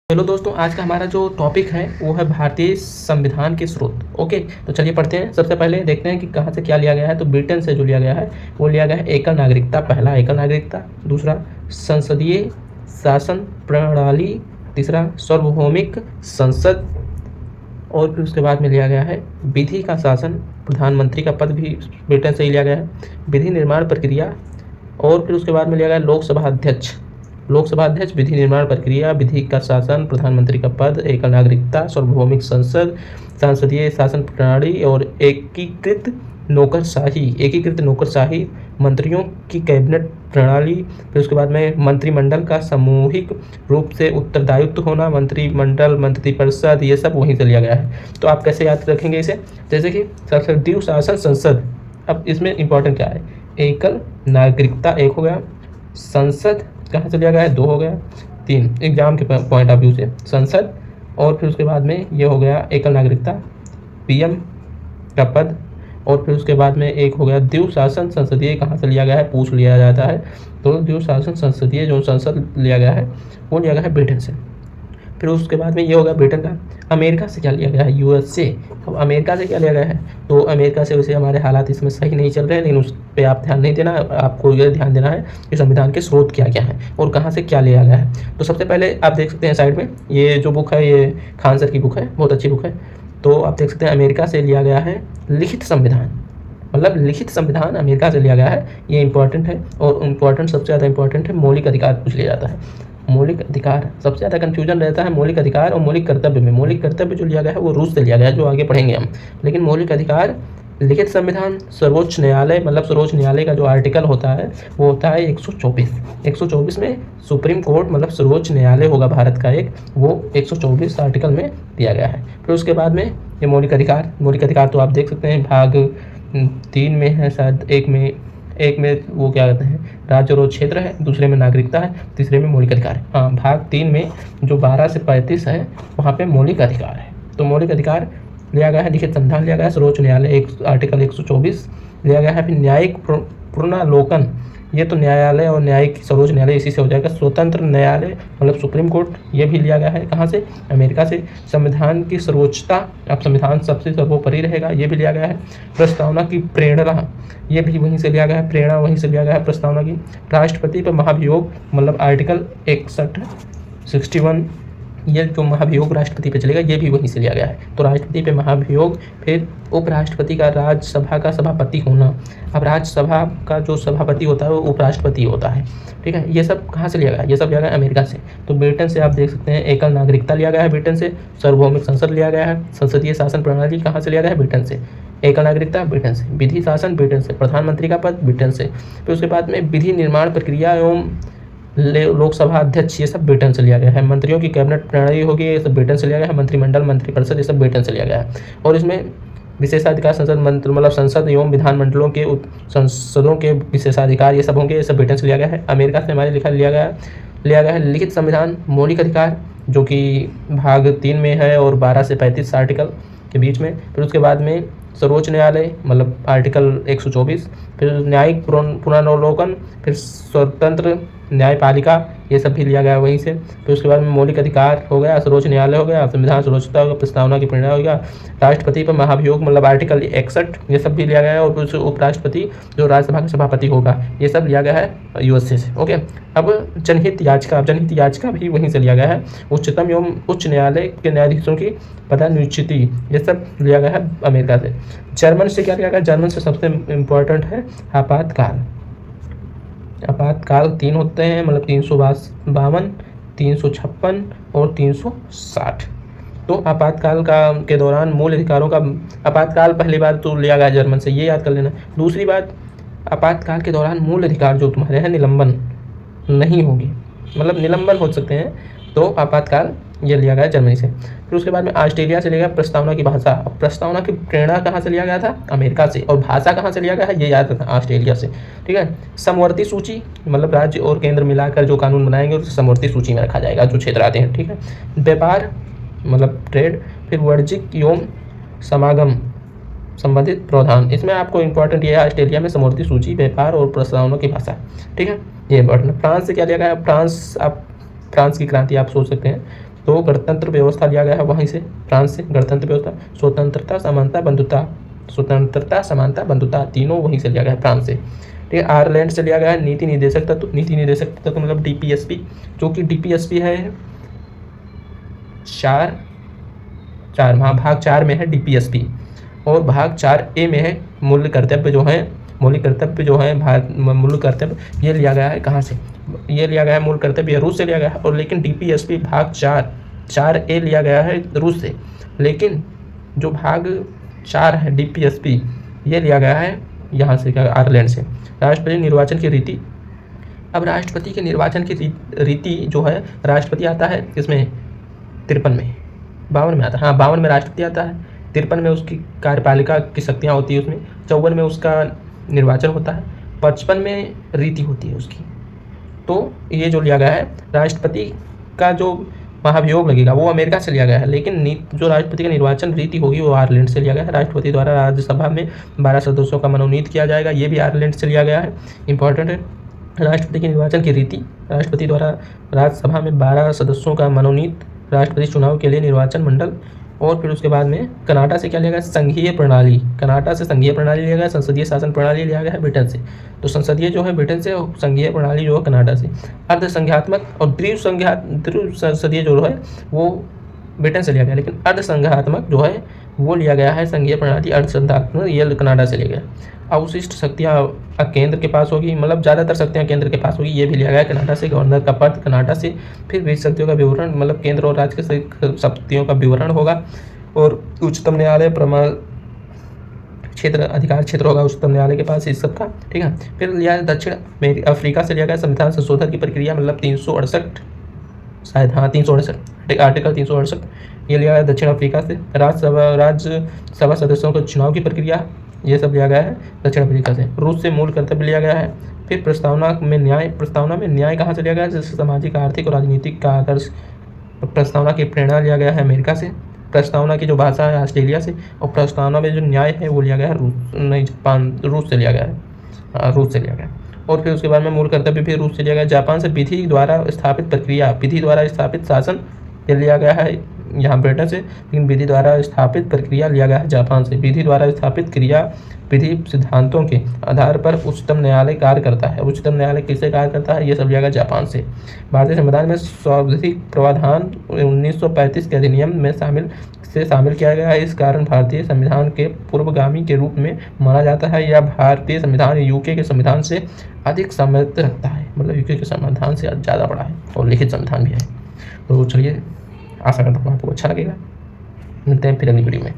चलो दोस्तों, आज का हमारा जो टॉपिक है वो है भारतीय संविधान के स्रोत। ओके, तो चलिए पढ़ते हैं। सबसे पहले देखते हैं कि कहाँ से क्या लिया गया है। तो ब्रिटेन से जो लिया गया है वो लिया गया है एकल नागरिकता। पहला एकल नागरिकता, दूसरा संसदीय शासन प्रणाली, तीसरा सार्वभौमिक संसद, और फिर उसके बाद में लिया गया है विधि का शासन। प्रधानमंत्री का पद भी ब्रिटेन से ही लिया गया है। विधि निर्माण प्रक्रिया, और फिर उसके बाद में लिया गया लोकसभा अध्यक्ष। लोकसभा अध्यक्ष, विधि निर्माण प्रक्रिया, विधि का शासन, प्रधानमंत्री का पद, एकल नागरिकता, सार्वभौमिक संसद, संसदीय शासन प्रणाली और एकीकृत नौकरशाही, मंत्रियों की कैबिनेट प्रणाली। फिर उसके बाद में मंत्रिमंडल का सामूहिक रूप से उत्तरदायित्व होना, मंत्रिमंडल, मंत्रिपरिषद, ये सब वहीं से लिया गया है। तो आप कैसे याद रखेंगे इसे? जैसे कि संसदीय शासन संसद, अब इसमें इंपॉर्टेंट क्या है? एकल नागरिकता एक हो गया, संसद कहाँ से लिया गया है? दो हो गया, तीन एग्जाम के पॉइंट ऑफ व्यू से संसद, और फिर उसके बाद में ये हो गया एकल नागरिकता, पीएम का पद, और फिर उसके बाद में एक हो गया द्विशासन शासन संसदीय। कहाँ से लिया गया है? पूछ लिया जाता है। तो द्विशासन शासन संसदीय जो संसद लिया गया है वो लिया गया है ब्रिटेन से। फिर उसके बाद में ये होगा ब्रिटेन का। अमेरिका से क्या लिया गया है? यूएसए। अब अमेरिका से क्या लिया गया है? तो अमेरिका से वैसे हमारे हालात इसमें सही नहीं चल रहे हैं, लेकिन उस पर आप ध्यान नहीं देना, आपको ये ध्यान देना है कि संविधान के स्रोत क्या क्या हैं और कहाँ से क्या लिया गया है। तो सबसे पहले आप देख सकते हैं साइड में ये जो बुक है, ये खान सर की बुक है, बहुत अच्छी बुक है। तो आप देख सकते हैं अमेरिका से लिया गया है लिखित संविधान, मतलब लिखित संविधान अमेरिका से लिया गया है। ये इंपॉर्टेंट है, और इम्पॉर्टेंट सबसे ज़्यादा इंपॉर्टेंट है मौलिक अधिकार पूछ लिया जाता है। मौलिक अधिकार सबसे ज़्यादा कन्फ्यूजन रहता है मौलिक अधिकार और मौलिक कर्तव्य में। मौलिक कर्तव्य जो लिया गया है वो रूस से लिया गया है, जो आगे पढ़ेंगे हम। लेकिन मौलिक अधिकार, लिखित संविधान, सर्वोच्च न्यायालय, मतलब सर्वोच्च न्यायालय का जो आर्टिकल होता है वो होता है 124। 124 में सुप्रीम कोर्ट, मतलब सर्वोच्च न्यायालय होगा भारत का एक, वो 124 आर्टिकल में दिया गया है। फिर उसके बाद में ये मौलिक अधिकार तो आप देख सकते हैं भाग 3 में है शायद, एक में वो क्या कहते हैं राज्य और क्षेत्र है, दूसरे में नागरिकता है, तीसरे में मौलिक अधिकार है। हाँ, भाग 3 में जो 12 से 35 है वहाँ पे मौलिक अधिकार है। तो मौलिक अधिकार लिया गया है, लिखित संविधान लिया गया है, सर्वोच्च न्यायालय एक आर्टिकल 124 लिया गया है। फिर न्यायिक पुनरावलोकन, ये तो न्यायालय और न्यायिक सर्वोच्च न्यायालय इसी से हो जाएगा। स्वतंत्र न्यायालय मतलब सुप्रीम कोर्ट, ये भी लिया गया है। कहाँ से? अमेरिका से। संविधान की सर्वोच्चता, अब संविधान सबसे सर्वोपरि रहेगा, ये भी लिया गया है। प्रस्तावना की प्रेरणा, ये भी वहीं से लिया गया है, प्रेरणा वहीं से लिया गया है प्रस्तावना की। राष्ट्रपति पर महाभियोग, मतलब आर्टिकल 61 ये जो महाभियोग राष्ट्रपति पे चलेगा, ये भी वहीं से लिया गया है। तो राष्ट्रपति पे महाभियोग। फिर उपराष्ट्रपति का राज्यसभा का सभापति होना। अब राज्यसभा का जो सभापति होता है वो उपराष्ट्रपति होता है, ठीक है। ये सब कहाँ से लिया गया? ये सब लिया गया अमेरिका से। तो ब्रिटेन से आप देख सकते हैं एकल नागरिकता लिया गया है ब्रिटेन से, सार्वभौमिक संसद लिया गया है, संसदीय शासन प्रणाली कहाँ से लिया गया है? ब्रिटेन से। एकल नागरिकता ब्रिटेन से, विधि शासन ब्रिटेन से, प्रधानमंत्री का पद ब्रिटेन से। फिर उसके बाद में विधि निर्माण प्रक्रिया एवं लोकसभा अध्यक्ष, ये सब ब्रिटेन से लिया गया है। मंत्रियों की कैबिनेट प्रणाली होगी, ये सब ब्रिटेन से लिया गया है। मंत्रिमंडल, मंत्रिपरिषद, ये सब ब्रिटेन से लिया गया है। और इसमें विशेषाधिकार संसद, मतलब संसद एवं विधानमंडलों के संसदों के विशेषाधिकार, ये सब होंगे, ये सब ब्रिटेन से लिया गया है। अमेरिका से हमारे लिया गया है लिखित संविधान, मौलिक अधिकार, जो कि भाग 3 में है और 12 से 35 आर्टिकल के बीच में। फिर उसके बाद में सर्वोच्च न्यायालय, मतलब आर्टिकल 124। फिर न्यायिक पुनरावलोकन, फिर स्वतंत्र न्यायपालिका, ये सब भी लिया गया वहीं से। फिर उसके बाद में मौलिक अधिकार हो गया, सर्वोच्च न्यायालय हो गया, संविधान सर्वोच्चता होगा, प्रस्तावना की प्रेरणा हो गया, राष्ट्रपति पर महाभियोग, मतलब आर्टिकल 61, ये सब भी लिया गया है। और फिर उपराष्ट्रपति जो राज्यसभा का सभापति होगा, ये सब लिया गया है यूएसए से। ओके, अब जनहित याचिका भी वहीं से लिया गया है। उच्चतम एवं उच्च न्यायालय के न्यायाधीशों की पदोन्नति, ये सब लिया गया है अमेरिका से। जर्मन से क्या लिया गया? जर्मन से सबसे इम्पोर्टेंट है आपातकाल। आपातकाल 3 होते हैं, मतलब 352, 356 और 360। तो आपातकाल के दौरान मूल अधिकारों का, आपातकाल पहली बार तो लिया गया जर्मन से, ये याद कर लेना। दूसरी बात, आपातकाल के दौरान मूल अधिकार जो तुम्हारे हैं निलंबन नहीं होगी, मतलब निलंबन हो सकते हैं। तो आपातकाल ये लिया गया जर्मनी से। फिर उसके बाद में ऑस्ट्रेलिया से लिया गया प्रस्तावना की भाषा। प्रस्तावना की प्रेरणा कहाँ से लिया गया था? अमेरिका से। और भाषा कहाँ से लिया गया है? ये याद रखना, ऑस्ट्रेलिया से, ठीक है। समवर्ती सूची, मतलब राज्य और केंद्र मिलाकर जो कानून बनाएंगे उसे समवर्ती सूची में रखा जाएगा, जो क्षेत्र आते हैं, ठीक है। व्यापार, मतलब ट्रेड। फिर वाणिज्यिक एवं समागम संबंधित प्रावधान, इसमें आपको इंपॉर्टेंट ये है ऑस्ट्रेलिया में समवर्ती सूची, व्यापार और प्रस्तावना की भाषा, ठीक है, ये इंपॉर्टेंट है। फ्रांस से क्या लिया गया? फ्रांस की क्रांति आप सोच सकते हैं। तो गणतंत्र व्यवस्था लिया गया है वहीं से, फ्रांस से गणतंत्र व्यवस्था। स्वतंत्रता, समानता, बंधुता, स्वतंत्रता, समानता, बंधुता तीनों वहीं से लिया गया है, फ्रांस से। ठीक है, आयरलैंड से लिया गया है नीति निदेशक तत्व। नीति निदेशक तत्व मतलब डीपीएसपी, जो कि डीपीएसपी है भाग 4 में है डीपीएसपी, और भाग 4A में है मूल्य कर्तव्य जो है, मूल्य कर्तव्य जो है मूल्य कर्तव्य, ये लिया गया है कहाँ से, ये लिया गया है मूल कर्तव्य रूस से लिया गया है। और लेकिन डीपीएसपी भाग 4A लिया गया है रूस से, लेकिन जो भाग 4 है डीपीएसपी ये लिया गया है यहाँ से, क्या, आयरलैंड से। राष्ट्रपति निर्वाचन की रीति। अब राष्ट्रपति के निर्वाचन की रीति जो है, राष्ट्रपति आता है किसमें, 53 में, 52 में आता है, हाँ 52 में राष्ट्रपति आता है, 53 में उसकी कार्यपालिका की शक्तियाँ होती है उसमें, 54 में उसका निर्वाचन होता है, 55 में रीति होती है उसकी। तो ये जो लिया गया है राष्ट्रपति का जो महाभियोग लगेगा वो अमेरिका से लिया गया है, लेकिन जो राष्ट्रपति का निर्वाचन रीति होगी वो आयरलैंड से लिया गया है। राष्ट्रपति द्वारा राज्यसभा में 12 सदस्यों का मनोनीत किया जाएगा, ये भी आयरलैंड से लिया गया है, इंपॉर्टेंट है। राष्ट्रपति के निर्वाचन की रीति, राष्ट्रपति द्वारा राज्यसभा में 12 सदस्यों का मनोनीत राष्ट्रपति चुनाव के लिए निर्वाचन मंडल। और फिर उसके बाद में कनाडा से क्या लिया गया, संघीय प्रणाली, कनाडा से संघीय प्रणाली लिया गया, संसदीय शासन प्रणाली लिया गया है ब्रिटेन से। तो संसदीय जो है ब्रिटेन से, और संघीय प्रणाली जो है कनाडा से। अर्धसंघात्मक और द्विसंघीय संसदीय जो है वो ब्रिटेन से लिया गया, लेकिन अर्धसंघात्मक जो है वो लिया गया है संघीय प्रणाली, अर्धसंघात्मक ये कनाडा से लिया गया। अवशिष्ट शक्तियाँ केंद्र के पास होगी, मतलब ज़्यादातर शक्तियाँ केंद्र के पास होगी, ये भी लिया गया है कनाडा से। गवर्नर का पद कनाडा से। फिर विशेष शक्तियों का विवरण, मतलब केंद्र और राज्य के शक्तियों का विवरण होगा। और उच्चतम न्यायालय प्रमाण क्षेत्र, अधिकार क्षेत्र होगा उच्चतम न्यायालय के पास इस सब का, ठीक है। फिर लिया है दक्षिण अफ्रीका से लिया गया संविधान संशोधन की प्रक्रिया, मतलब 368 शायद, हाँ 368, आर्टिकल 368 ये लिया गया दक्षिण अफ्रीका से। राज्यसभा सदस्यों के चुनाव की प्रक्रिया, ये सब लिया गया है दक्षिण अफ्रीका से। रूस से मूल कर्तव्य लिया गया है। फिर प्रस्तावना में न्याय कहाँ से लिया गया है, जैसे सामाजिक, आर्थिक और राजनीतिक का आदर्श। प्रस्तावना की प्रेरणा लिया गया है अमेरिका से। प्रस्तावना की जो भाषा है ऑस्ट्रेलिया से। और प्रस्तावना में जो न्याय है वो लिया गया है रूस से लिया गया है, रूस से लिया गया है। और फिर उसके बाद में मूल कर्तव्य भी रूस से लिया गया। जापान से विधि द्वारा स्थापित प्रक्रिया, विधि द्वारा स्थापित शासन ये लिया गया है यहाँ ब्रिटेन से, लेकिन विधि द्वारा स्थापित प्रक्रिया लिया गया है जापान से। विधि द्वारा स्थापित क्रिया विधि सिद्धांतों के आधार पर उच्चतम न्यायालय कार्य करता है। उच्चतम न्यायालय किससे कार्य करता है, ये सब लिया गया जापान से। भारतीय संविधान में स्वावधिक प्रावधान 1935 के अधिनियम में शामिल किया गया है। इस कारण भारतीय संविधान के पूर्वगामी के रूप में माना जाता है। यह भारतीय संविधान यूके के संविधान से अधिक समृद्ध रखता है, मतलब यूके के संविधान से ज़्यादा बड़ा है और लिखित संविधान भी है। तो चलिए, आशा करता हूँ आपको अच्छा लगेगा। मिलते हैं फिर अगली वीडियो में।